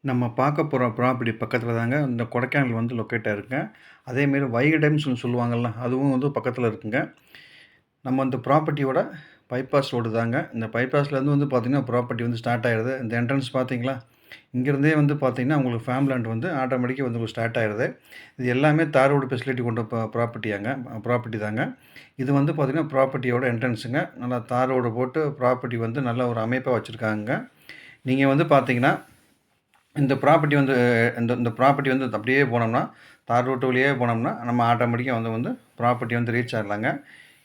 நம்ம பார்க்க போகிற ப்ராப்பர்ட்டி பக்கத்தில் தாங்க இந்த கொடைக்கானல் வந்து லொக்கேட் ஆகிருக்குங்க. அதேமாரி வைகை டேம்ஸ் சொல்லுவாங்கள்ல, அதுவும் வந்து பக்கத்தில் இருக்குங்க. நம்ம இந்த ப்ராப்பர்ட்டியோட பைபாஸ் ரோடு தாங்க. இந்த பைபாஸ்லேருந்து வந்து பார்த்திங்கன்னா ப்ராப்பர்ட்டி வந்து ஸ்டார்ட் ஆகிடுது. இந்த என்ட்ரன்ஸ் பார்த்தீங்களா, இங்கேருந்தே வந்து பார்த்திங்கன்னா உங்களுக்கு ஃபேம் லேண்ட் வந்து ஆட்டோமேட்டிக்காக வந்து உங்களுக்கு ஸ்டார்ட் ஆகிடுது. இது எல்லாமே தார் ரோடு ஃபெசிலிட்டி கொண்ட ப்ராப்பர்ட்டி தாங்க. இது வந்து பார்த்திங்கன்னா ப்ராப்பர்ட்டியோட என்ட்ரன்ஸுங்க. நல்லா தார் ரோடு போட்டு ப்ராப்பர்ட்டி வந்து நல்ல ஒரு அமைப்பாக வச்சுருக்காங்க. நீங்கள் வந்து பார்த்தீங்கன்னா இந்த ப்ராப்பர்ட்டி வந்து இந்த ப்ராப்பர்ட்டி வந்து அப்படியே போனோம்னா, தார் ரோட்டு வழியே போனோம்னா, நம்ம ஆட்டோமேட்டிக்காக வந்து ப்ராப்பர்ட்டி வந்து ரீச் ஆகிடலாங்க.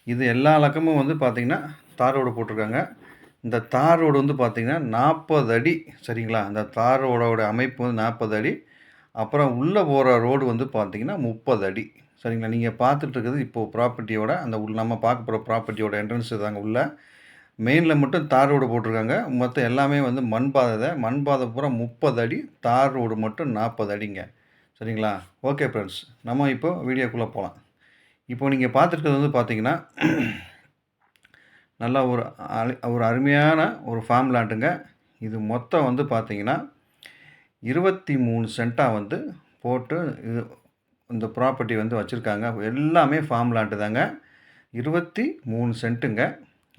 இது எல்லா பக்கமும் வந்து பார்த்திங்கன்னா, தார் ரோடு போட்டிருக்காங்க. இந்த தார் ரோடு வந்து பார்த்திங்கன்னா 40 அடி சரிங்களா? அந்த தார் ரோடோட அமைப்பு வந்து 40 அடி. அப்புறம் உள்ளே போகிற ரோடு வந்து பார்த்திங்கன்னா 30 அடி சரிங்களா? நீங்கள் பார்த்துட்டு இருக்கிறது இப்போது ப்ராப்பர்ட்டியோட அந்த நம்ம பார்க்க போகிற ப்ராப்பர்ட்டியோட என்ட்ரன்ஸ் தாங்க உள்ள. மெயினில் மட்டும் தார் ரோடு போட்டிருக்காங்க. மொத்தம் எல்லாமே வந்து மண் பாதை பூரா 30 அடி, தார் ரோடு மட்டும் 40 அடிங்க. சரிங்களா? ஓகே ஃப்ரெண்ட்ஸ், நம்ம இப்போ வீடியோக்குள்ளே போகலாம். இப்போ நீங்கள் பார்த்துருக்கிறது வந்து பார்த்தீங்கன்னா, நல்லா ஒரு அருமையான ஒரு ஃபார்ம் லேண்டுங்க. இது மொத்தம் வந்து பார்த்தீங்கன்னா 23 சென்ட்டாக வந்து போட்டு இந்த ப்ராப்பர்ட்டி வந்து வச்சுருக்காங்க. எல்லாமே ஃபார்ம் லேண்டு தாங்க. 23 சென்ட்டுங்க.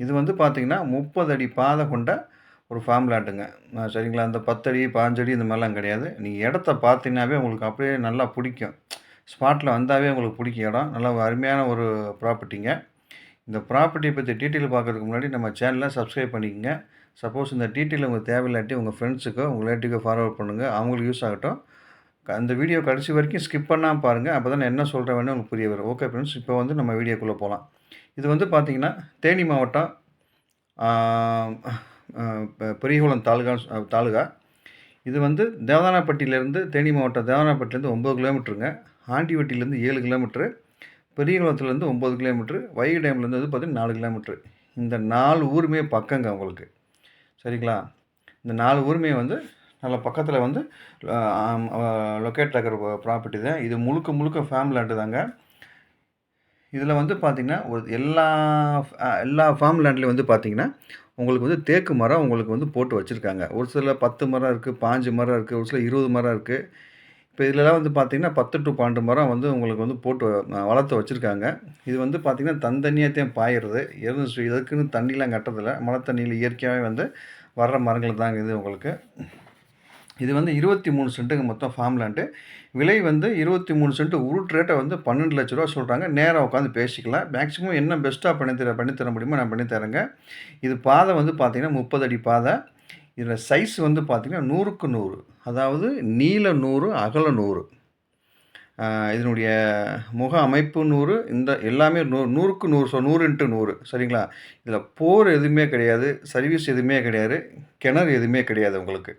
இது வந்து பார்த்திங்கன்னா 30 அடி பாதை கொண்ட ஒரு ஃபார்ம் லேண்டுங்க. சரிங்களா? அந்த 10 அடி 15 அடி இந்த மாதிரிலாம் கிடையாது. நீங்கள் இடத்த பார்த்தீங்கன்னாவே உங்களுக்கு அப்படியே நல்லா பிடிக்கும். ஸ்பாட்டில் வந்தாவே உங்களுக்கு பிடிக்கும் இடம். நல்லா அருமையான ஒரு ப்ராப்பர்ட்டிங்க. இந்த ப்ராப்பர்ட்டியை பற்றி டீட்டெயில் பார்க்குறதுக்கு முன்னாடி நம்ம சேனலை சப்ஸ்கிரைப் பண்ணிக்கோங்க. சப்போஸ் இந்த டீட்டெயில் உங்களுக்கு தேவையில்லாட்டி உங்கள் ஃப்ரெண்ட்ஸுக்கோ உங்கள் ரிலேட்டிவ்க்கோ ஃபார்வர்ட் பண்ணுங்கள். அவங்களுக்கு யூஸ் ஆகட்டும். அந்த வீடியோ கடைசி வரைக்கும் ஸ்கிப் பண்ணாமல் பாருங்கள். அப்போ தான் நான் என்ன சொல்கிறேன்னு உங்களுக்கு புரிய வரும். ஓகே ஃப்ரெண்ட்ஸ், இப்போ வந்து நம்ம வீடியோக்குள்ளே போகலாம். இது வந்து பார்த்திங்கன்னா தேனி மாவட்டம் பெரியகுளம் தாலுகா. இது வந்து தேவதானப்பட்டியிலேருந்து தேனி மாவட்டம் தேவதானப்பட்டிலேருந்து 9 கிலோமீட்டருங்க. ஆண்டிவட்டியிலேருந்து 7 கிலோமீட்ரு, பெரியகுளத்துலேருந்து 9 கிலோமீட்ரு, வைகை டேம்லேருந்து வந்து பார்த்திங்கன்னா 4 கிலோமீட்ரு. இந்த 4 ஊருமே பக்கங்க உங்களுக்கு. சரிங்களா? இந்த 4 ஊருமே வந்து நல்ல பக்கத்தில் வந்து லொக்கேட் ஆகிற ப்ராப்பர்ட்டி தான். இது முழுக்க ஃபேம் லேண்டு தாங்க. இதில் வந்து பார்த்திங்கன்னா ஒரு எல்லா ஃபார்ம் லேண்ட்லேயும் வந்து பார்த்திங்கன்னா உங்களுக்கு வந்து தேக்கு மரம் உங்களுக்கு வந்து போட்டு வச்சுருக்காங்க. ஒரு சில 10 மரம் இருக்குது, 5 மரம் இருக்குது, ஒரு சில 20 மரம் இருக்குது. இப்போ இதிலலாம் வந்து பார்த்திங்கன்னா 10 to 12 மரம் வந்து உங்களுக்கு வந்து போட்டு வளர்த்து வச்சுருக்காங்க. இது வந்து பார்த்திங்கன்னா தனித்தனியாகத்தான் பாயிறது. இதுக்குன்னு தண்ணிலாம் கட்டுறதில்ல. மழை தண்ணியில் இயற்கையாகவே வந்து வர்ற மரங்கள் தாங்க இது உங்களுக்கு. இது வந்து 23 சென்ட்டுங்க மொத்தம் ஃபார்ம் லேண்டு. விலை வந்து 23 சென்ட் உருட்டு ரேட்டை வந்து 12 லட்ச ரூபா சொல்கிறாங்க. நேராக உட்காந்து பேசிக்கலாம். மேக்ஸிமம் என்ன பெஸ்ட்டாக பண்ணித்தர முடியுமோ நான் பண்ணித்தரேங்க. இது பாதை வந்து பார்த்திங்கன்னா 30 அடி பாதை. இதில் சைஸ் வந்து பார்த்திங்கன்னா 100க்கு 100, அதாவது நீள 100, அகல 100. இதனுடைய முக அமைப்பு 100, இந்த எல்லாமே 100க்கு 100, 100 × 100 சரிங்களா? இதில் போர் எதுவுமே கிடையாது, சர்வீஸ் எதுவுமே கிடையாது, கிணறு எதுவுமே கிடையாது உங்களுக்கு.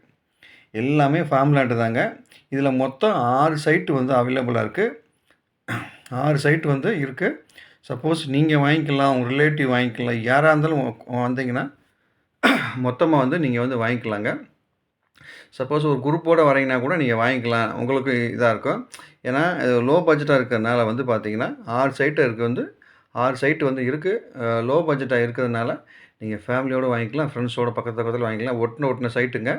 எல்லாமே ஃபார்ம் லேண்டு தாங்க. இதில் மொத்தம் 6 சைட்டு வந்து அவைலபிளாக இருக்குது. 6 சைட்டு வந்து இருக்குது. சப்போஸ் நீங்கள் வாங்கிக்கலாம், உங்கள் ரிலேட்டிவ் வாங்கிக்கலாம், யாராக இருந்தாலும் வந்தீங்கன்னா மொத்தமாக வந்து நீங்கள் வந்து வாங்கிக்கலாங்க. சப்போஸ் ஒரு குரூப்போடு வரீங்கன்னா கூட நீங்கள் வாங்கிக்கலாம். உங்களுக்கு இதாக இருக்கும். ஏன்னா இது லோ பட்ஜெட்டாக இருக்கிறதுனால வந்து பார்த்திங்கன்னா 6 சைட்டு வந்து இருக்குது. லோ பட்ஜெட்டாக இருக்கிறதுனால நீங்கள் ஃபேமிலியோடு வாங்கிக்கலாம், ஃப்ரெண்ட்ஸோட பக்கத்தில் வாங்கிக்கலாம். ஒட்டின சைட்டுங்க.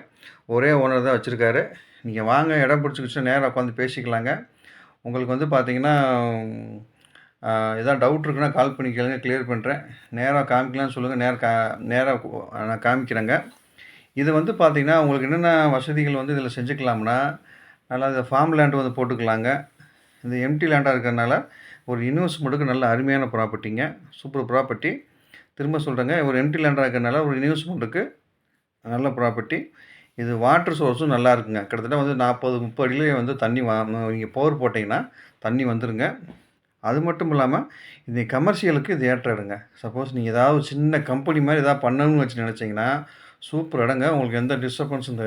ஒரே ஓனர் தான் வச்சுருக்காரு. நீங்கள் வாங்க, இடம் பிடிச்சிக்கிச்சுன்னா நேராக உட்காந்து பேசிக்கலாங்க. உங்களுக்கு வந்து பார்த்திங்கன்னா எதாவது டவுட் இருக்குன்னா கால் பண்ணி கேளுங்க, கிளியர் பண்ணுறேன். நேராக காமிக்கலாம்னு சொல்லுங்கள், நேராக நான் காமிக்கிறேங்க. இது வந்து பார்த்திங்கன்னா உங்களுக்கு என்னென்ன வசதிகள் வந்து இதில் செஞ்சுக்கலாம்னா, நல்லா இந்த ஃபார்ம் லேண்டு வந்து போட்டுக்கலாங்க. இது எம்டி லேண்டாக இருக்கிறதுனால ஒரு இன்வெஸ்ட்மெண்ட்டுக்கு நல்ல அருமையான ப்ராப்பர்ட்டிங்க. Super property. திரும்ப சொல்கிறேங்க, ஒரு எம்டி லேண்டாக இருக்கிறதுனால ஒரு இன்வெஸ்ட்மெண்ட்டுக்கு நல்ல ப்ராப்பர்ட்டி. இது வாட்டர் சோர்ஸும் நல்லா இருக்குங்க. கிட்டத்தட்ட வந்து 40-30 அடியிலே வந்து தண்ணி நீங்கள் போர் போட்டிங்கன்னா தண்ணி வந்துடுங்க. அது மட்டும் இல்லாமல் இது கமர்ஷியலுக்கு இது ஏற்ற இடங்க. சப்போஸ் நீங்கள் ஏதாவது சின்ன கம்பெனி மாதிரி எதாவது பண்ணணும்னு வச்சு நினச்சிங்கன்னா சூப்பர் இடங்க. உங்களுக்கு எந்த டிஸ்டர்பன்ஸும்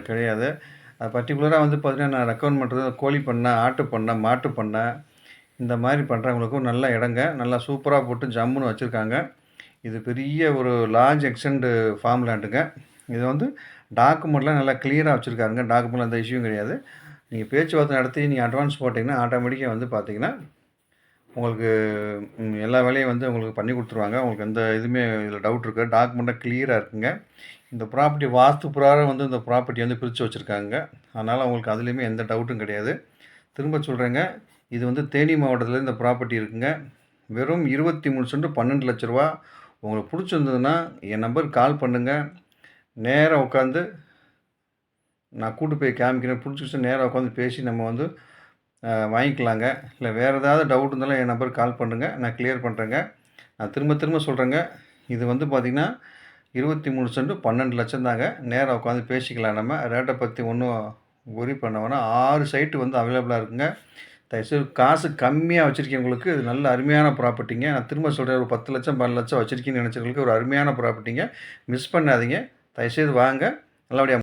கிடையாது. பர்டிகுலராக வந்து பார்த்திங்கன்னா நான் ரெக்கமெண்ட் பண்ணுறது கோழி பண்ணை, ஆட்டு பண்ணை, மாட்டு பண்ணை இந்த மாதிரி பண்ணுறவங்களுக்கும் நல்ல இடங்க. நல்லா சூப்பராக போட்டு ஜம்முன்னு வச்சுருக்காங்க. இது பெரிய ஒரு லார்ஜ் எக்ஸ்டெண்டு ஃபார்ம் லேண்டுங்க. இது வந்து டாக்குமெண்ட்லாம் நல்லா கிளியராக வச்சுருக்காருங்க. டாக்குமெண்ட்டில் எந்த இஷ்யூவும் கிடையாது. நீங்கள் பேச்சுவார்த்தை நடத்தி நீங்கள் அட்வான்ஸ் போட்டிங்கன்னா ஆட்டோமேட்டிக்காக வந்து பார்த்திங்கன்னா உங்களுக்கு எல்லா வேலையும் வந்து உங்களுக்கு பண்ணி கொடுத்துருவாங்க. உங்களுக்கு எந்த இதுவுமே இதில் டவுட் இருக்காது. டாக்குமெண்ட்லாம் கிளியராக இருக்குங்க. இந்த ப்ராப்பர்ட்டி வாஸ்து பிரகாரம் வந்து இந்த ப்ராப்பர்ட்டி வந்து பிரித்து வச்சுருக்காங்க. அதனால் உங்களுக்கு அதுலேயுமே எந்த டவுட்டும் கிடையாது. திரும்ப சொல்கிறேங்க, இது வந்து தேனி மாவட்டத்தில் இந்த ப்ராப்பர்ட்டி இருக்குங்க. வெறும் 23 சென்ட் 12 லட்ச ரூபா. உங்களுக்கு பிடிச்சிருந்ததுன்னா என் நம்பருக்கு கால் பண்ணுங்கள். நேரா உட்காந்து நான் கூட்டு போய் காமிக்கிறேன். பிடிச்சிருச்சுன்னா நேரா உட்காந்து பேசி நம்ம வந்து வாங்கிக்கலாங்க. இல்லை வேறு ஏதாவது டவுட் இருந்தாலும் என் நம்பருக்கு கால் பண்ணுங்கள். நான் கிளியர் பண்ணுறேங்க. நான் திரும்ப திரும்ப சொல்கிறேங்க, இது வந்து பார்த்திங்கன்னா 23 சென்ட் 12 லட்சம் தாங்க. நேரா உட்காந்து பேசிக்கலாம் நம்ம. ரேட்டை பற்றி ஒன்றும் ஒரி பண்ண வேணாம். 6 சைட்டு வந்து அவைலபிளாக இருக்குங்க. தயவுசெய்து காசு கம்மியாக வச்சுருக்கவங்களுக்கு இது நல்ல அருமையான ப்ராப்பர்ட்டிங்க. நான் திரும்ப சொல்கிறேன், ஒரு 10 லட்சம் 12 லட்சம் வச்சுருக்கீங்கன்னு நினச்சவங்களுக்கு ஒரு அருமையான ப்ராப்பர்ட்டிங்க. மிஸ் பண்ணாதீங்க. தயவுசெய்து வாங்க. நல்லபடியாக